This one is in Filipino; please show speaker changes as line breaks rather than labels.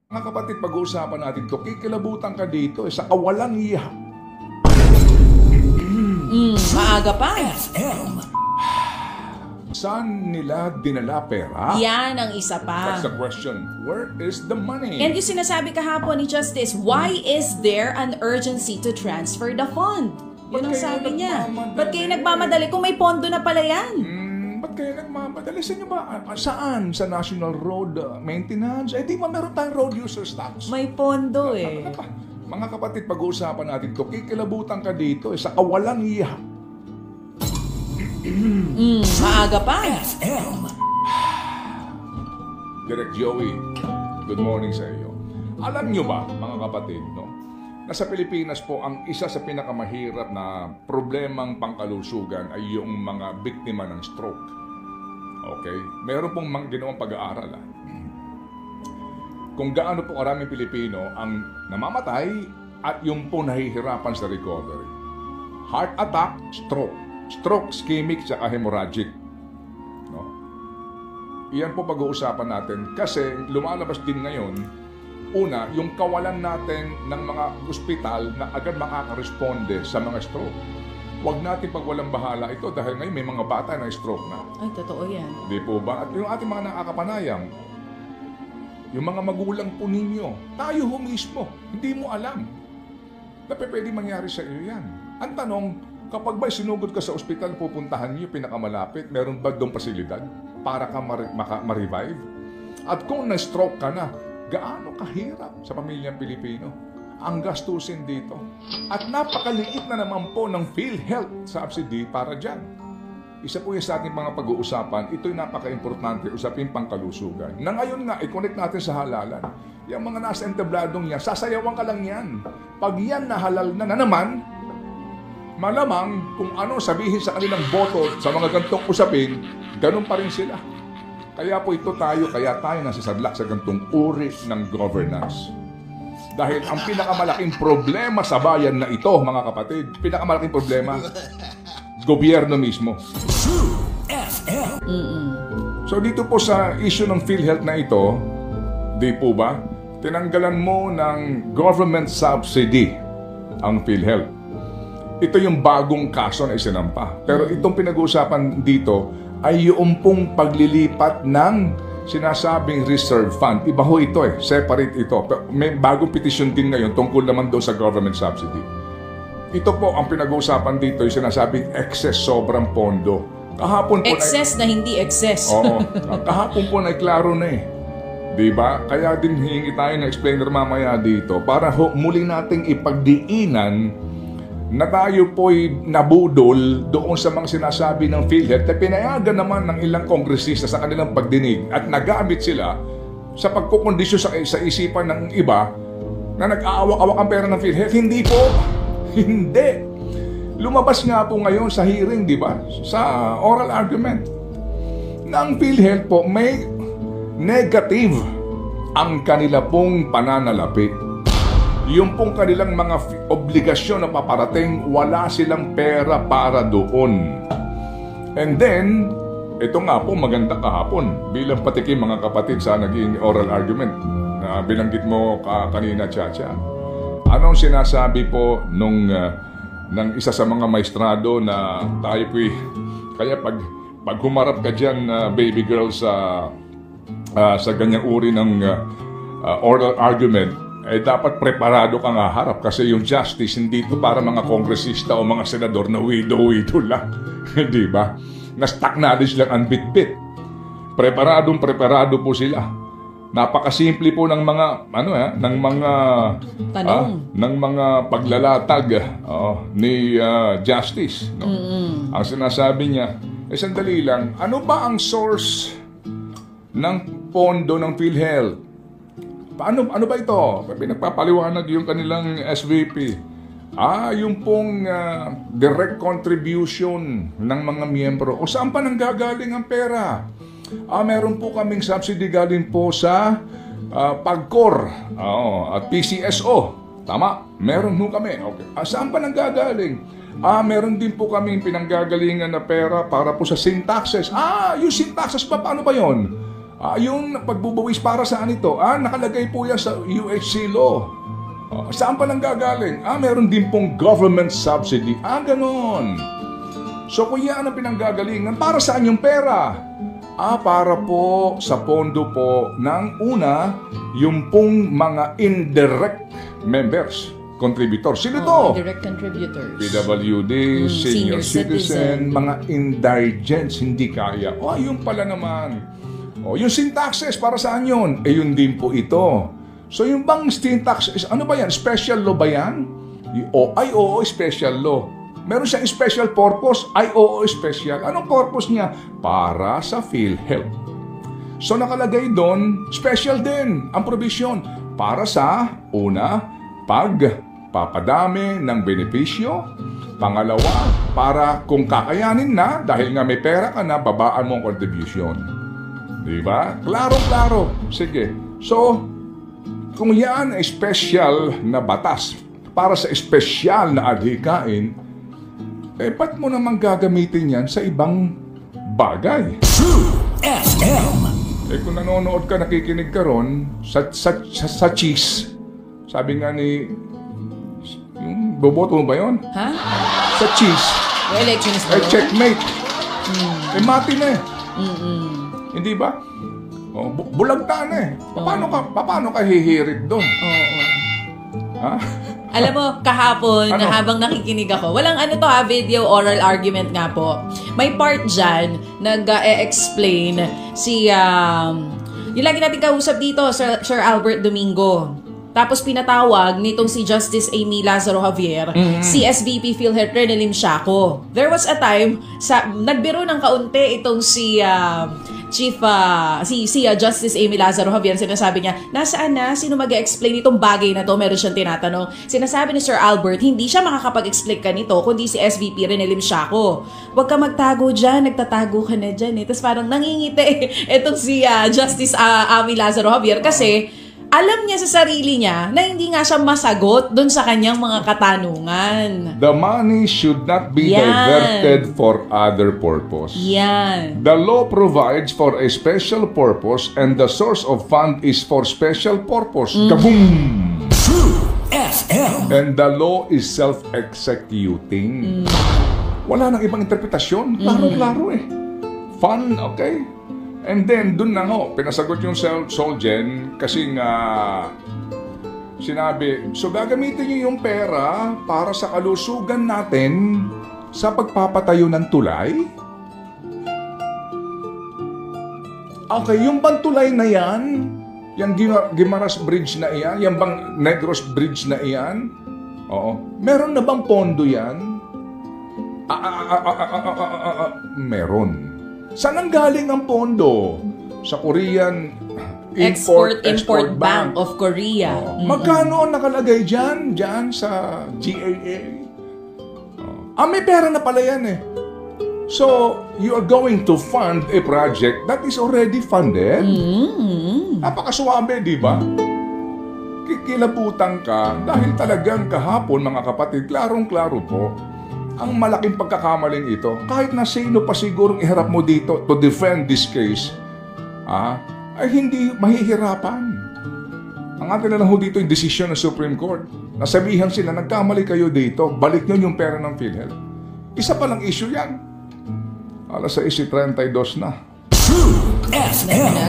Mga kapatid, pag-uusapan natin ito, kikilabutan ka dito sa kawalang iya.
Maaga pa.
Saan nila dinala pera?
Yan ang isa pa.
That's the question. Where is the money?
And yung sinasabi kahapon ni Justice, why is there an urgency to transfer the fund? Yun ang
Ba't kayo
sabi niya.
nagmamadali?
Ba't kayo nagmamadali kung may pondo na pala yan?
Ba't kayo nagmamadali? Sa inyo ba? Saan? Sa National Road Maintenance? Di ba meron tayong road users tax?
May pondo eh.
Mga kapatid, pag-uusapan natin ito, kikilabutan ka dito sa kawalang iya.
Maaga pa.
Direk Joey, good morning sa iyo. Alam nyo ba, mga kapatid, no, na sa Pilipinas po, ang isa sa pinakamahirap na problemang pangkalusugan ay yung mga biktima ng stroke. Okay? Meron pong ginawang pag-aaral. Kung gaano po karaming Pilipino ang namamatay at yung po nahihirapan sa recovery. Heart attack, stroke. Stroke, ischemic, saka hemorrhagic. No? Iyan po pag-uusapan natin kasi lumalabas din ngayon, una, yung kawalan natin ng mga ospital na agad makakaresponde sa mga stroke. Huwag natin pagwalang bahala ito dahil ngayon may mga bata na stroke na.
Ay, totoo yan.
Di po ba? At yung ating mga nakakapanayam, yung mga magulang po ninyo, tayo ho mismo, hindi mo alam na pwede mangyari sa iyo yan. Ang tanong, kapag ba sinugod ka sa ospital, pupuntahan niyo pinakamalapit, meron ba doong pasilidad para ka ma-revive? At kung na-stroke ka na, gaano kahirap sa pamilyang Pilipino ang gastusin dito? At napakaliit na naman po ng PhilHealth subsidy para dyan. Isa po yung sa ating mga pag-uusapan, ito'y napaka-importante, usapin pangkalusugan. Na ngayon nga, i-connect natin sa halalan. Yung mga nasa entabladong yan, sasayawan ka lang yan. Pag yan nahalal na naman, malamang kung ano sabihin sa kanilang boto sa mga gantong usapin, ganun pa rin sila. Kaya po kaya tayo nasasadlak sa gantong uri ng governance. Dahil ang pinakamalaking problema sa bayan na ito, mga kapatid, pinakamalaking problema, gobyerno mismo. So dito po sa issue ng PhilHealth na ito, di po ba, tinanggalan mo ng government subsidy ang PhilHealth. Ito yung bagong kaso na isinampa. Pero itong pinag-uusapan dito ay yung pong paglilipat ng sinasabing reserve fund. Iba ho ito separate ito. May bagong petition din ngayon tungkol naman doon sa government subsidy. Ito po ang pinag-uusapan dito yung sinasabing excess, sobrang pondo. Kahapon po
excess na hindi excess.
Oo. Kahapon po na klaro na Diba? Kaya din hihingi tayo ng explainer mamaya dito para muli nating ipagdiinan na tayo po'y nabudol doon sa mga sinasabi ng PhilHealth na pinayagan naman ng ilang kongresista sa kanilang pagdinig at nagamit sila sa pagkukondisyon sa isipan ng iba na nag-aawak-awak ang pera ng PhilHealth. Hindi po. Hindi. Lumabas nga po ngayon sa hearing, di ba? Sa oral argument na ang PhilHealth po may negative ang kanila pong pananalapi. Yung pong kanilang mga obligasyon na paparating, wala silang pera para doon. And then, ito nga po maganda kahapon bilang patikim mga kapatid sa naging oral argument na binanggit mo kanina, Chacha. Anong sinasabi po ng isa sa mga maestrado na tayo po'y, kaya pag humarap ka dyan, baby girl, sa ganyang uri ng oral argument, dapat preparado kang harap kasi yung justice hindi ito para mga kongresista o mga senador na widow lang. Di ba? Na-stuck na din silang unbit-bit. Preparado po sila. Napakasimple po ng mga ng mga
tanong,
ng mga paglalatag ni justice, no? Ang sinasabi niya, sandali lang, ano ba ang source ng pondo ng PhilHealth? Ano ba ito? Pinagpapaliwanag yung kanilang SVP. Yung pong direct contribution ng mga miyembro. O saan pa nanggagaling ang pera? Meron po kaming subsidy galing po sa PAGCOR at PCSO. Tama? Meron po kami. Okay. Saan pa nanggagaling? Meron din po kaming pinanggagalingan na pera para po sa sin taxes. Yung sin taxes pa, paano ba yon? Yung pagbubuwis para saan ito? Nakalagay po yan sa UHC law. Saan pa nang gagaling? Meron din pong government subsidy. Ganon. So kung yan ang pinanggagalingan, para saan yung pera? Para po sa pondo po ng una, yung pong mga indirect members, contributors. Sino to?
Direct contributors.
PWD, senior citizen, mga indigents, hindi kaya. Yun pala naman. Yung sin taxes, para saan yun? Yun din po ito. So yung bang sin taxes, ano ba yan? Special law ba yan? Oo, special law. Meron siyang special purpose? Oo, special. Anong purpose niya? Para sa PhilHealth. So nakalagay doon, special din ang provision. Para sa, una, pagpapadami ng benepisyo. Pangalawa, para kung kakayanin na, dahil nga may pera ka na, babaan mo ang contribution. Diba? Klaro-klaro. Sige. So, kung yan ay special na batas para sa special na adhikain, ba't mo naman gagamitin yan sa ibang bagay?
True FM.
Kung nanonood ka, nakikinig ka ron, sa cheese, sabi nga ni, yung boboto mo ba yun?
Ha?
Sa cheese,
Elections ba yun?
checkmate. Mati na eh. Hindi ba? Bulagta na eh. Paano ka hihirit doon?
Oo.
Ha?
Alam mo, kahapon,
Ano?
habang nakikinig ako, walang video, oral argument nga po. May part dyan, nag-explain si, yung lagi natin kausap dito, Sir Albert Domingo. Tapos pinatawag nitong si Justice Amy Lazaro Javier, si SVP PhilHealth Renelim Shaco. There was a time, nagbiro ng kaunti itong si Justice Amy Lazaro Javier. Sinasabi niya, nasaan na? Sino mag-explain itong bagay na to? Meron siyang tinatanong. Sinasabi ni Sir Albert, hindi siya makakapag-explain ka nito, kundi si SVP Renelim Shaco. Huwag ka magtago dyan, nagtatago ka na dyan. Tapos parang nangingiti itong si Justice Amy Lazaro Javier kasi alam niya sa sarili niya na hindi nga siya masagot doon sa kanyang mga katanungan.
The money should not be
Yan.
diverted for other purpose.
Yan.
The law provides for a special purpose and the source of fund is for special purpose. Kaboom!
True FM.
And the law is self-executing. Wala nang ibang interpretasyon. Klaro-klaro eh. Fun, okay? And then, dun na pinasagot yung Solgen kasi nga sinabi, so gagamitin niyo yung pera para sa kalusugan natin sa pagpapatayo ng tulay? Okay, yung bang tulay na yan, yung Guimaras Bridge na iyan, yung bang Negros Bridge na iyan, meron na bang pondo yan? Meron. Saan ang galing ang pondo? Sa Korean Export-Import
Bank of Korea.
Magkano ang nakalagay dyan? Dyan sa GAA? May pera na pala yan eh. So, you are going to fund a project that is already funded? Napakasuwabe, di ba? Kikilabutan ka dahil talagang kahapon, mga kapatid, klarong-klaro po, ang malaking pagkakamaling ito, kahit na sino pa sigurong iharap mo dito to defend this case, ay hindi mahihirapan. Ang atin na lang dito yung desisyon ng Supreme Court. Nasabihan sila, nagkamali kayo dito, balik nyo yung pera ng PhilHealth. Isa palang issue yan. Alas 6:32 na.
True FM.